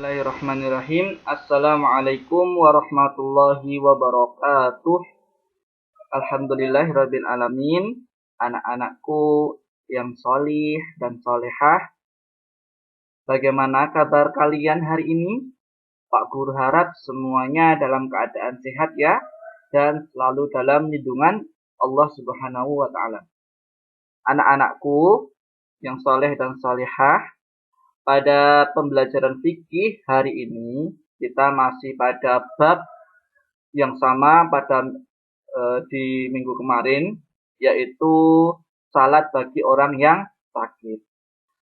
Bismillahirrahmanirrahim. Assalamualaikum warahmatullahi wabarakatuh. Alhamdulillahirabbil alamin. Anak-anakku yang solih dan solehah, bagaimana kabar kalian hari ini? Pak Guru harap semuanya dalam keadaan sehat ya, dan selalu dalam lindungan Allah Subhanahu wa Ta'ala. Anak-anakku yang soleh dan solehah, pada pembelajaran fikih hari ini kita masih pada bab yang sama pada di minggu kemarin, yaitu salat bagi orang yang sakit.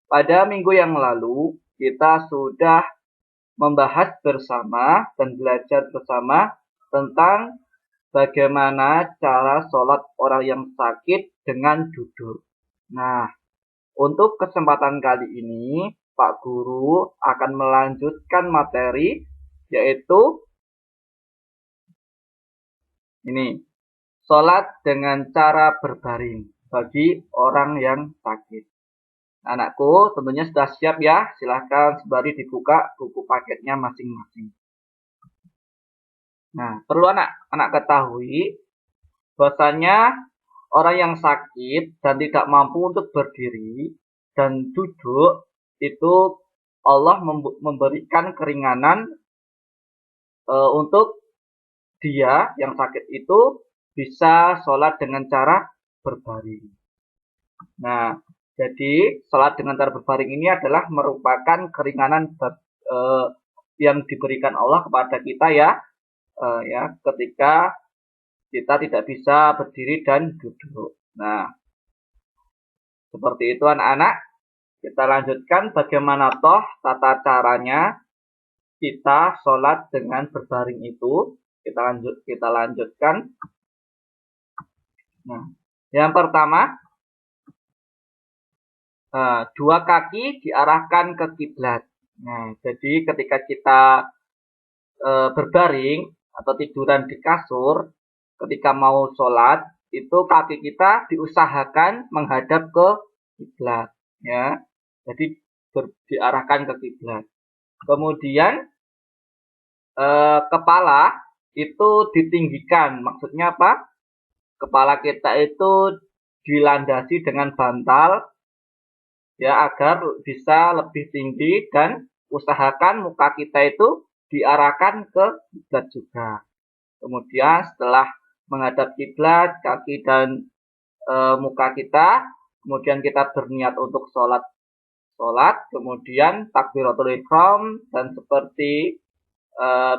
Pada minggu yang lalu kita sudah membahas bersama dan belajar bersama tentang bagaimana cara sholat orang yang sakit dengan duduk. Nah, untuk kesempatan kali ini Pak Guru akan melanjutkan materi, yaitu ini, sholat dengan cara berbaring bagi orang yang sakit. Anakku tentunya sudah siap ya, silahkan sembari dibuka buku paketnya masing-masing. Nah, perlu anak ketahui bahwasanya orang yang sakit dan tidak mampu untuk berdiri dan duduk, itu Allah memberikan keringanan untuk dia yang sakit itu bisa sholat dengan cara berbaring. Nah, jadi sholat dengan cara berbaring ini adalah merupakan keringanan yang diberikan Allah kepada kita ya, ketika kita tidak bisa berdiri dan duduk. Nah, seperti itu anak-anak. Kita lanjutkan bagaimana toh tata caranya kita sholat dengan berbaring itu. Kita lanjutkan. Nah, yang pertama, dua kaki diarahkan ke kiblat. Nah, jadi ketika kita berbaring atau tiduran di kasur, ketika mau sholat itu kaki kita diusahakan menghadap ke kiblat, ya. Jadi diarahkan ke kiblat. Kemudian kepala itu ditinggikan. Maksudnya apa? Kepala kita itu dilandasi dengan bantal ya, agar bisa lebih tinggi, dan usahakan muka kita itu diarahkan ke kiblat juga. Kemudian setelah menghadap kiblat, kaki dan muka kita, kemudian kita berniat untuk sholat, kemudian takbiratul ihram, dan seperti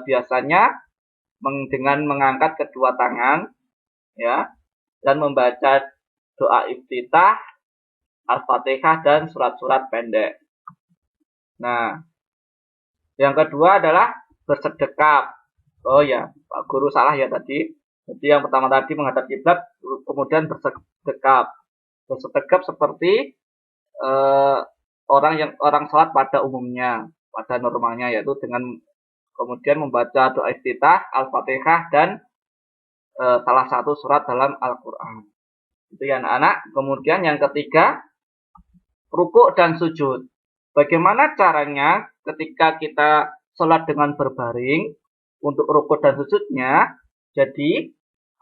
biasanya dengan mengangkat kedua tangan ya, dan membaca doa iftitah, Al-Fatihah, dan surat-surat pendek. Nah, yang kedua adalah bersedekap. Oh ya, Pak Guru salah ya tadi. Jadi yang pertama tadi menghadap kiblat, kemudian bersedekap. Bersedekap seperti orang sholat pada umumnya, pada normalnya, yaitu dengan kemudian membaca doa iftitah, Al-Fatihah, dan salah satu surat dalam Al-Quran. Itu ya anak-anak. Kemudian yang ketiga, rukuk dan sujud. Bagaimana caranya ketika kita sholat dengan berbaring untuk rukuk dan sujudnya? Jadi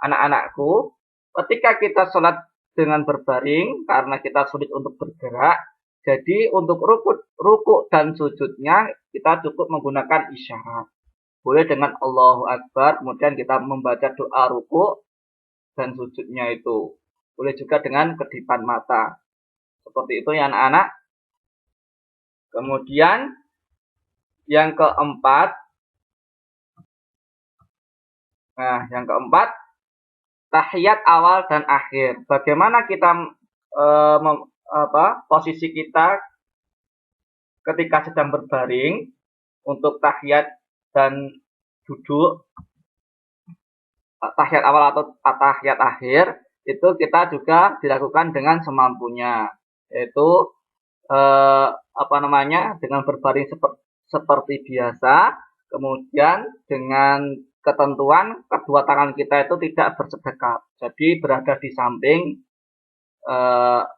anak-anakku, ketika kita sholat dengan berbaring karena kita sulit untuk bergerak, jadi untuk rukuk dan sujudnya kita cukup menggunakan isyarat. Boleh dengan Allahu Akbar, kemudian kita membaca doa rukuk dan sujudnya itu. Boleh juga dengan kedipan mata. Seperti itu ya anak-anak. Kemudian yang keempat, tahiyat awal dan akhir. Bagaimana kita posisi kita ketika sedang berbaring untuk tahiyat dan duduk, tahiyat awal atau tahiyat akhir, itu kita juga dilakukan dengan semampunya, yaitu dengan berbaring seperti biasa, kemudian dengan ketentuan kedua tangan kita itu tidak bersedekap, jadi berada di samping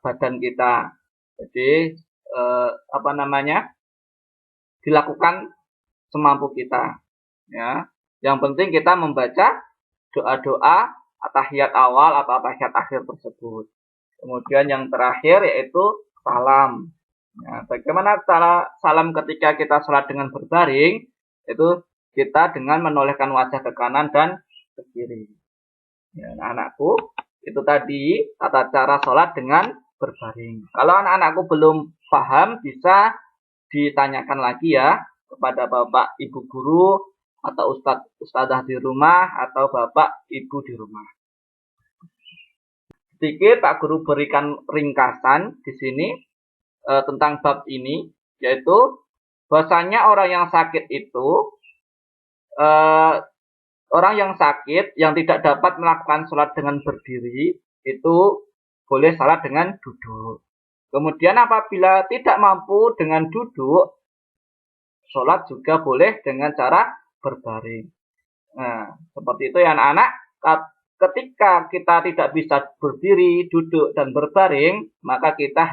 badan kita. Jadi dilakukan semampu kita. Ya, yang penting kita membaca doa-doa tahiyat awal atau tahiyat akhir tersebut. Kemudian yang terakhir yaitu salam. Ya, bagaimana cara salam ketika kita sholat dengan berbaring? Itu kita dengan menolehkan wajah ke kanan dan ke kiri. Ya, anakku, itu tadi tata cara sholat dengan berbaring. Kalau anak-anakku belum paham, bisa ditanyakan lagi ya kepada bapak ibu guru atau ustadzah di rumah atau bapak ibu di rumah. Sedikit Pak Guru berikan ringkasan di sini tentang bab ini, yaitu bahwasanya orang yang sakit itu orang yang sakit yang tidak dapat melakukan sholat dengan berdiri itu boleh sholat dengan duduk. Kemudian apabila tidak mampu dengan duduk, sholat juga boleh dengan cara berbaring. Nah, seperti itu ya anak-anak. Ketika kita tidak bisa berdiri, duduk, dan berbaring, maka kita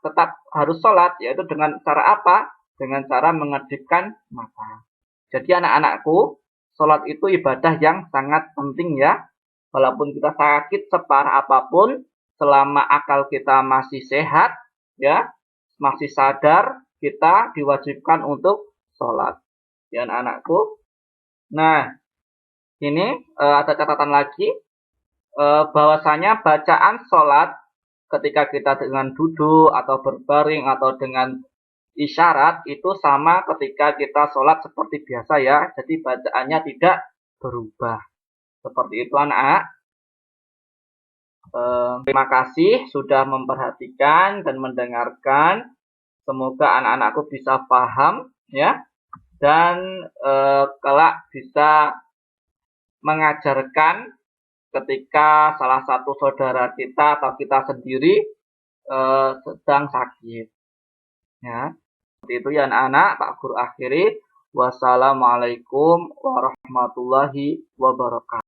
tetap harus sholat, yaitu dengan cara apa? Dengan cara mengedipkan mata. Jadi anak-anakku, sholat itu ibadah yang sangat penting ya. Walaupun kita sakit separah apapun, selama akal kita masih sehat, ya, masih sadar, kita diwajibkan untuk sholat. Ya anak-anakku. Nah, ini ada catatan lagi bahwasanya bacaan sholat ketika kita dengan duduk atau berbaring atau dengan isyarat itu sama ketika kita sholat seperti biasa ya. Jadi bacaannya tidak berubah. Seperti itu anak-anak. Terima kasih sudah memperhatikan dan mendengarkan. Semoga anak-anakku bisa paham ya. Dan kelak bisa mengajarkan ketika salah satu saudara kita atau kita sendiri sedang sakit. Ya, seperti itu ya anak-anak. Pak Guru akhiri. Wassalamualaikum warahmatullahi wabarakatuh.